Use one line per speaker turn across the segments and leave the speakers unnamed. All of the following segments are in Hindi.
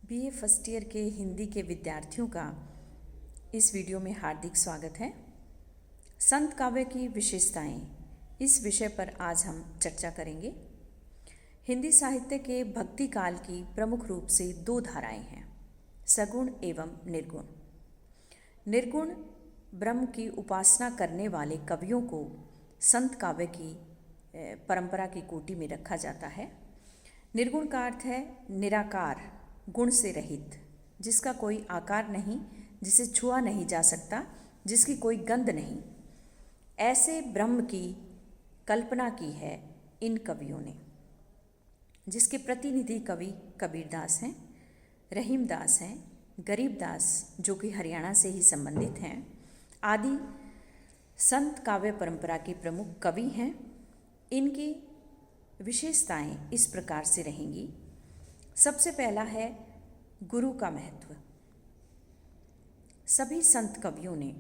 बीए फर्स्ट ईयर के हिंदी के विद्यार्थियों का इस वीडियो में हार्दिक स्वागत है। संत काव्य की विशेषताएं, इस विषय पर आज हम चर्चा करेंगे। हिंदी साहित्य के भक्ति काल की प्रमुख रूप से दो धाराएं हैं, सगुण एवं निर्गुण। निर्गुण ब्रह्म की उपासना करने वाले कवियों को संत काव्य की परंपरा की कोटि में रखा जाता है। निर्गुण का अर्थ है निराकार, गुण से रहित, जिसका कोई आकार नहीं, जिसे छुआ नहीं जा सकता, जिसकी कोई गंध नहीं। ऐसे ब्रह्म की कल्पना की है इन कवियों ने, जिसके प्रतिनिधि कवि कबीरदास हैं, रहीमदास हैं, गरीबदास जो कि हरियाणा से ही संबंधित हैं, आदि संत काव्य परंपरा के प्रमुख कवि हैं। इनकी विशेषताएं इस प्रकार से रहेंगी। सबसे पहला है गुरु का महत्व। सभी संत कवियों ने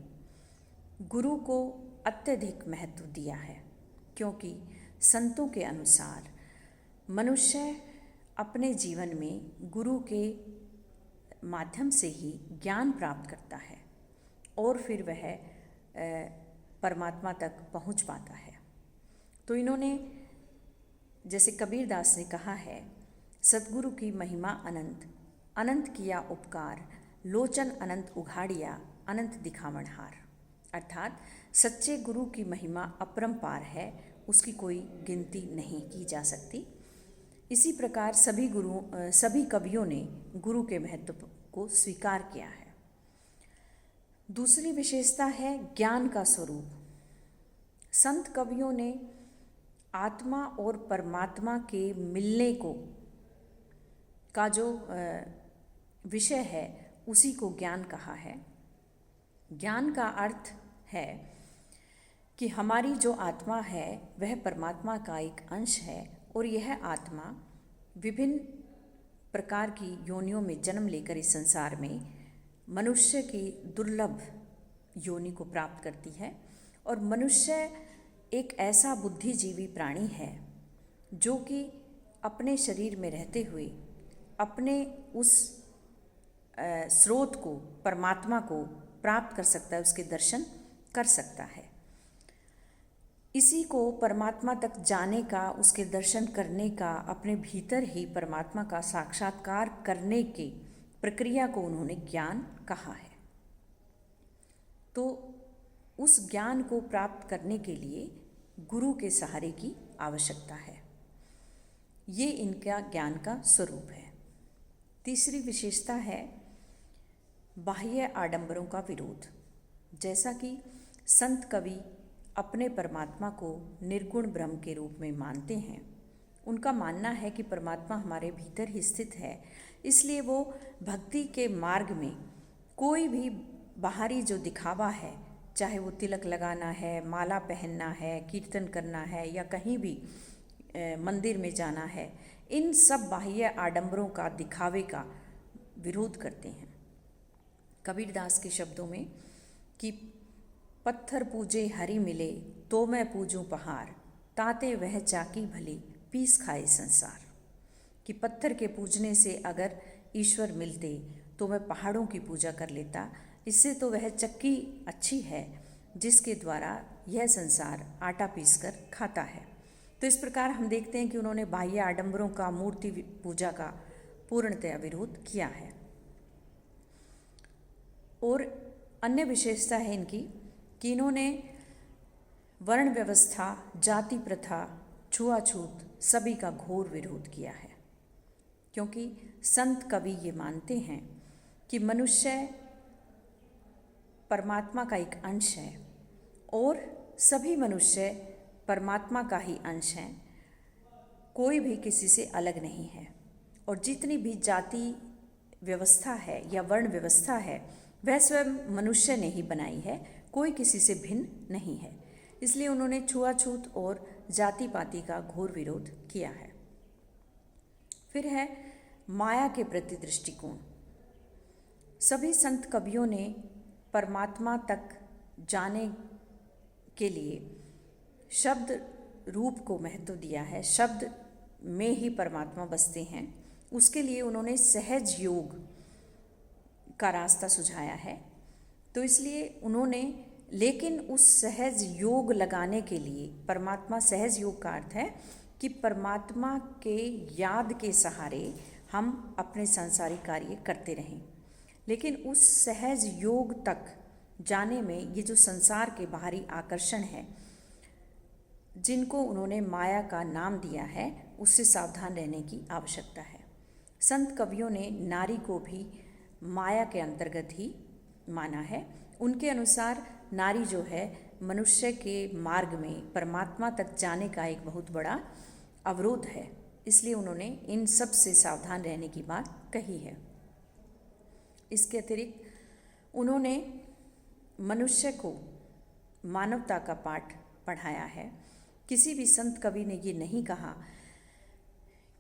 गुरु को अत्यधिक महत्व दिया है, क्योंकि संतों के अनुसार मनुष्य अपने जीवन में गुरु के माध्यम से ही ज्ञान प्राप्त करता है और फिर वह परमात्मा तक पहुंच पाता है। तो इन्होंने, जैसे कबीरदास ने कहा है, सतगुरु की महिमा अनंत, अनंत किया उपकार, लोचन अनंत उघाड़िया, अनंत दिखावण हार। अर्थात सच्चे गुरु की महिमा अपरंपार है, उसकी कोई गिनती नहीं की जा सकती। इसी प्रकार सभी कवियों ने गुरु के महत्व को स्वीकार किया है। दूसरी विशेषता है ज्ञान का स्वरूप। संत कवियों ने आत्मा और परमात्मा के मिलने का जो विषय है उसी को ज्ञान कहा है। ज्ञान का अर्थ है कि हमारी जो आत्मा है वह परमात्मा का एक अंश है और यह आत्मा विभिन्न प्रकार की योनियों में जन्म लेकर इस संसार में मनुष्य की दुर्लभ योनि को प्राप्त करती है। और मनुष्य एक ऐसा बुद्धिजीवी प्राणी है जो कि अपने शरीर में रहते हुए अपने उस स्रोत को, परमात्मा को प्राप्त कर सकता है, उसके दर्शन कर सकता है। इसी को परमात्मा तक जाने का, उसके दर्शन करने का, अपने भीतर ही परमात्मा का साक्षात्कार करने की प्रक्रिया को उन्होंने ज्ञान कहा है। तो उस ज्ञान को प्राप्त करने के लिए गुरु के सहारे की आवश्यकता है। ये इनका ज्ञान का स्वरूप है। तीसरी विशेषता है बाह्य आडंबरों का विरोध। जैसा कि संत कवि अपने परमात्मा को निर्गुण ब्रह्म के रूप में मानते हैं, उनका मानना है कि परमात्मा हमारे भीतर ही स्थित है, इसलिए वो भक्ति के मार्ग में कोई भी बाहरी जो दिखावा है, चाहे वो तिलक लगाना है, माला पहनना है, कीर्तन करना है या कहीं भी मंदिर में जाना है, इन सब बाह्य आडंबरों का, दिखावे का विरोध करते हैं। कबीरदास के शब्दों में कि पत्थर पूजे हरि मिले, तो मैं पूजूं पहाड़, ताते वह चाकी भली, पीस खाए संसार। कि पत्थर के पूजने से अगर ईश्वर मिलते तो मैं पहाड़ों की पूजा कर लेता, इससे तो वह चक्की अच्छी है जिसके द्वारा यह संसार आटा पीस कर खाता है। तो इस प्रकार हम देखते हैं कि उन्होंने बाह्य आडंबरों का, मूर्ति पूजा का पूर्णतया विरोध किया है। और अन्य विशेषता है इनकी कि इन्होंने वर्ण व्यवस्था, जाति प्रथा, छुआछूत सभी का घोर विरोध किया है, क्योंकि संत कवि ये मानते हैं कि मनुष्य परमात्मा का एक अंश है और सभी मनुष्य परमात्मा का ही अंश हैं, कोई भी किसी से अलग नहीं है। और जितनी भी जाति व्यवस्था है या वर्ण व्यवस्था है वह स्वयं मनुष्य ने ही बनाई है, कोई किसी से भिन्न नहीं है। इसलिए उन्होंने छुआछूत और जाति पाति का घोर विरोध किया है। फिर है माया के प्रति दृष्टिकोण। सभी संत कवियों ने परमात्मा तक जाने के लिए शब्द रूप को महत्व दिया है। शब्द में ही परमात्मा बसते हैं उसके लिए उन्होंने सहज योग का रास्ता सुझाया है। तो इसलिए उन्होंने, लेकिन उस सहज योग लगाने के लिए, परमात्मा, सहज योग का अर्थ है कि परमात्मा के याद के सहारे हम अपने सांसारिक कार्य करते रहें। लेकिन उस सहज योग तक जाने में ये जो संसार के बाहरी आकर्षण है, जिनको उन्होंने माया का नाम दिया है, उससे सावधान रहने की आवश्यकता है। संत कवियों ने नारी को भी माया के अंतर्गत ही माना है। उनके अनुसार नारी जो है मनुष्य के मार्ग में परमात्मा तक जाने का एक बहुत बड़ा अवरोध है, इसलिए उन्होंने इन सब से सावधान रहने की बात कही है। इसके अतिरिक्त उन्होंने मनुष्य को मानवता का पाठ पढ़ाया है। किसी भी संत कवि ने ये नहीं कहा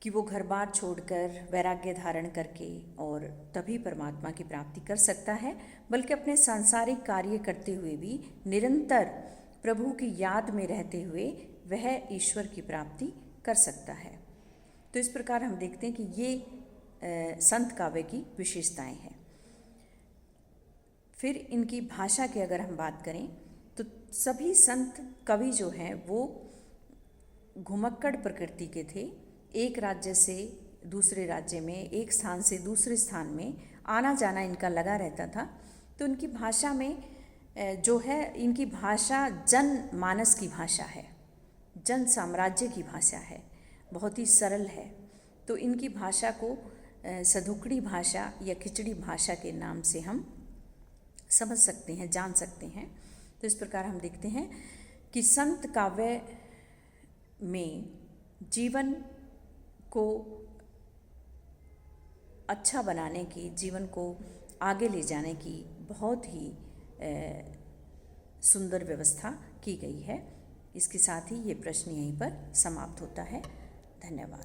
कि वो घर बार छोड़कर वैराग्य धारण करके और तभी परमात्मा की प्राप्ति कर सकता है, बल्कि अपने सांसारिक कार्य करते हुए भी निरंतर प्रभु की याद में रहते हुए वह ईश्वर की प्राप्ति कर सकता है। तो इस प्रकार हम देखते हैं कि ये संत काव्य की विशेषताएं हैं। फिर इनकी भाषा की अगर हम बात करें तो सभी संत कवि जो हैं वो घुमक्कड़ प्रकृति के थे। एक राज्य से दूसरे राज्य में, एक स्थान से दूसरे स्थान में आना जाना इनका लगा रहता था। तो इनकी भाषा में जो है, इनकी भाषा जनमानस की भाषा है, जन साम्राज्य की भाषा है, बहुत ही सरल है। तो इनकी भाषा को सधुकड़ी भाषा या खिचड़ी भाषा के नाम से हम समझ सकते हैं, जान सकते हैं। तो इस प्रकार हम देखते हैं कि संत काव्य में जीवन को अच्छा बनाने की, जीवन को आगे ले जाने की बहुत ही सुंदर व्यवस्था की गई है। इसके साथ ही ये प्रश्न यहीं पर समाप्त होता है। धन्यवाद।